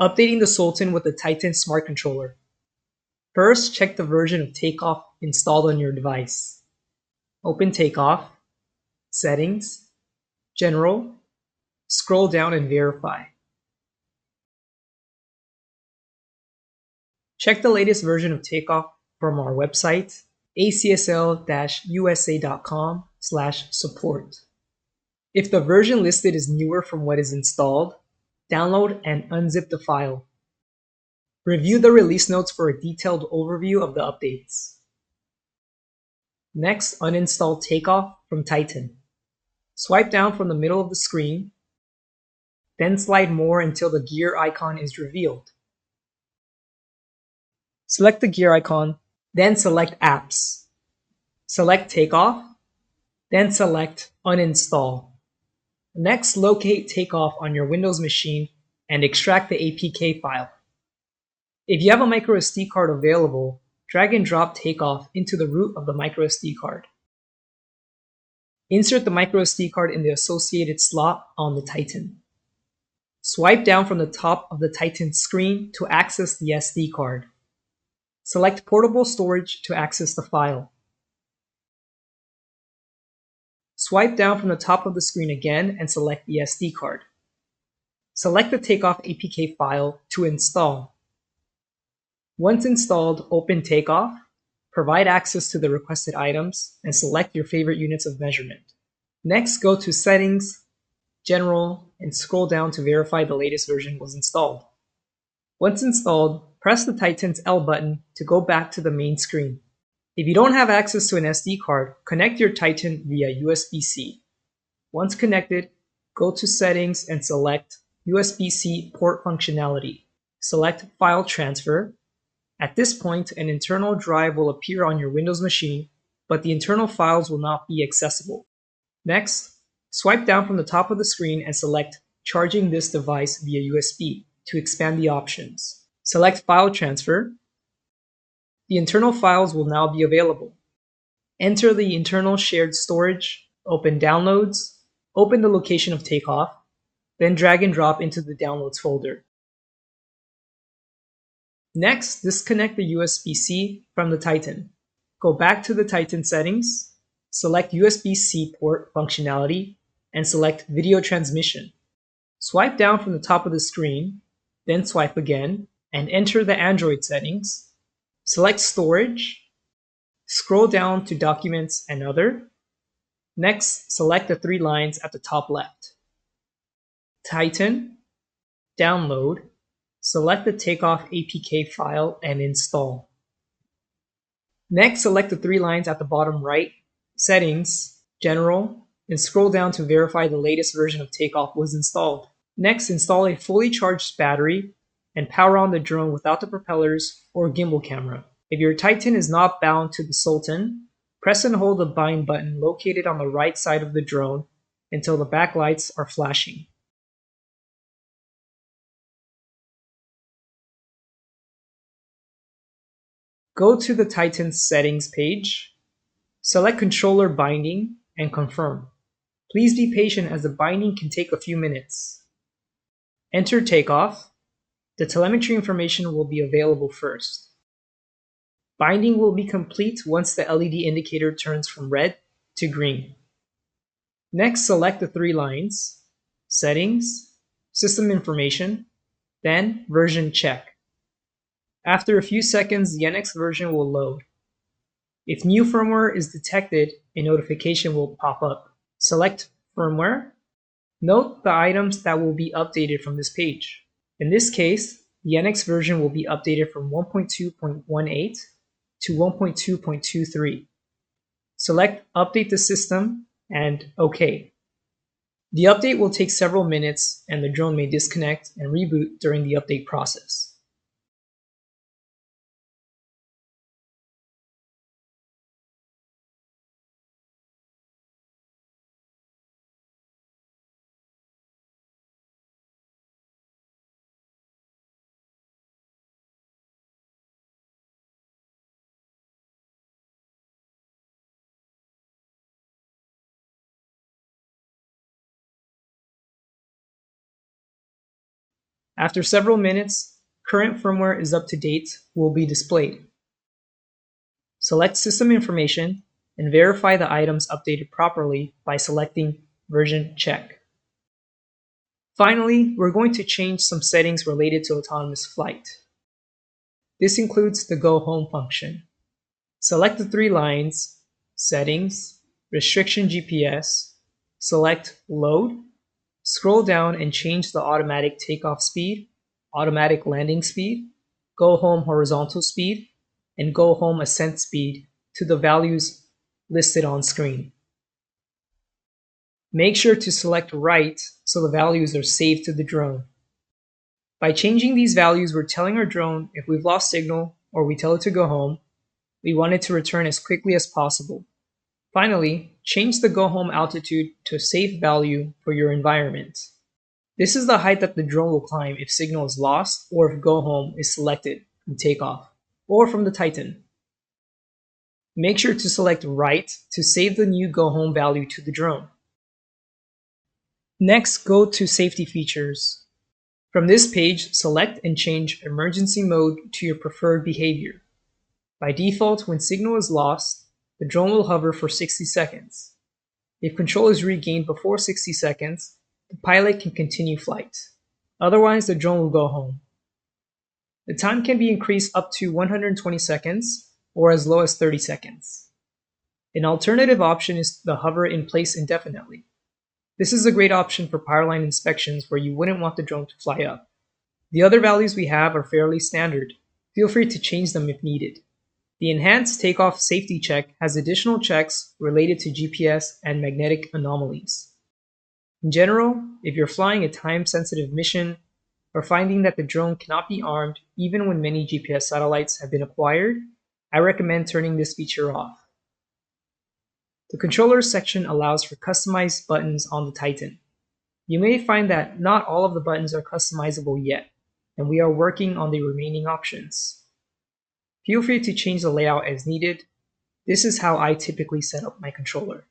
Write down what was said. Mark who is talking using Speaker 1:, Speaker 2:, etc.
Speaker 1: Updating the SOTEN with the TAITEN Smart Controller. First, check the version of Takeoff installed on your device. Open Takeoff, Settings, General, scroll down and verify. Check the latest version of Takeoff from our website, acsl-usa.com/support. If the version listed is newer from what is installed, download and unzip the file. Review the release notes for a detailed overview of the updates. Next, uninstall Takeoff from TAITEN. Swipe down from the middle of the screen, then slide more until the gear icon is revealed. Select the gear icon, then select Apps. Select Takeoff, then select Uninstall. Next, locate Takeoff on your Windows machine and extract the APK file. If you have a microSD card available, drag and drop Takeoff into the root of the microSD card. Insert the microSD card in the associated slot on the TAITEN. Swipe down from the top of the TAITEN screen to access the SD card. Select Portable Storage to access the file. Swipe down from the top of the screen again and select the SD card. Select the Takeoff APK file to install. Once installed, open Takeoff, provide access to the requested items, and select your favorite units of measurement. Next, go to Settings, General, and scroll down to verify the latest version was installed. Once installed, press the TAITEN's L button to go back to the main screen. If you don't have access to an SD card, connect your TAITEN via USB-C. Once connected, go to Settings and select USB-C port functionality. Select File Transfer. At this point, an internal drive will appear on your Windows machine, but the internal files will not be accessible. Next, swipe down from the top of the screen and select Charging this device via USB to expand the options. Select File Transfer. The internal files will now be available. Enter the internal shared storage, open Downloads, open the location of Takeoff, then drag and drop into the Downloads folder. Next, disconnect the USB-C from the TAITEN. Go back to the TAITEN settings, select USB-C port functionality, and select Video Transmission. Swipe down from the top of the screen, then swipe again, and enter the Android settings. Select Storage, scroll down to Documents and Other. Next, select the three lines at the top left. TAITEN, Download, select the Takeoff APK file and install. Next, select the three lines at the bottom right, Settings, General, and scroll down to verify the latest version of Takeoff was installed. Next, install a fully charged battery and power on the drone without the propellers or gimbal camera. If your TAITEN is not bound to the SOTEN, press and hold the bind button located on the right side of the drone until the backlights are flashing. Go to the TAITEN settings page, select controller binding, and confirm. Please be patient as the binding can take a few minutes. Enter Takeoff. The telemetry information will be available first. Binding will be complete once the LED indicator turns from red to green. Next, select the three lines, Settings, System Information, then Version Check. After a few seconds, the NX version will load. If new firmware is detected, a notification will pop up. Select Firmware. Note the items that will be updated from this page. In this case, the NX version will be updated from 1.2.18 to 1.2.23. Select Update the System and OK. The update will take several minutes and the drone may disconnect and reboot during the update process. After several minutes, current firmware is up to date will be displayed. Select System Information and verify the items updated properly by selecting Version Check. Finally, we're going to change some settings related to autonomous flight. This includes the Go Home function. Select the three lines, Settings, Restriction GPS, select Load, scroll down and change the automatic takeoff speed, automatic landing speed, Go Home horizontal speed, and Go Home ascent speed to the values listed on screen. Make sure to select Right so the values are saved to the drone. By changing these values, we're telling our drone if we've lost signal or we tell it to go home, we want it to return as quickly as possible. Finally, change the go home altitude to a safe value for your environment. This is the height that the drone will climb if signal is lost or if go home is selected from takeoff or from the TAITEN. Make sure to select Right to save the new go home value to the drone. Next, go to Safety Features. From this page, select and change emergency mode to your preferred behavior. By default, when signal is lost, the drone will hover for 60 seconds. If control is regained before 60 seconds, the pilot can continue flight. Otherwise, the drone will go home. The time can be increased up to 120 seconds or as low as 30 seconds. An alternative option is the hover in place indefinitely. This is a great option for powerline inspections where you wouldn't want the drone to fly up. The other values we have are fairly standard. Feel free to change them if needed. The Enhanced Takeoff Safety Check has additional checks related to GPS and magnetic anomalies. In general, if you're flying a time-sensitive mission or finding that the drone cannot be armed even when many GPS satellites have been acquired, I recommend turning this feature off. The Controllers section allows for customized buttons on the TAITEN. You may find that not all of the buttons are customizable yet, and we are working on the remaining options. Feel free to change the layout as needed. This is how I typically set up my controller.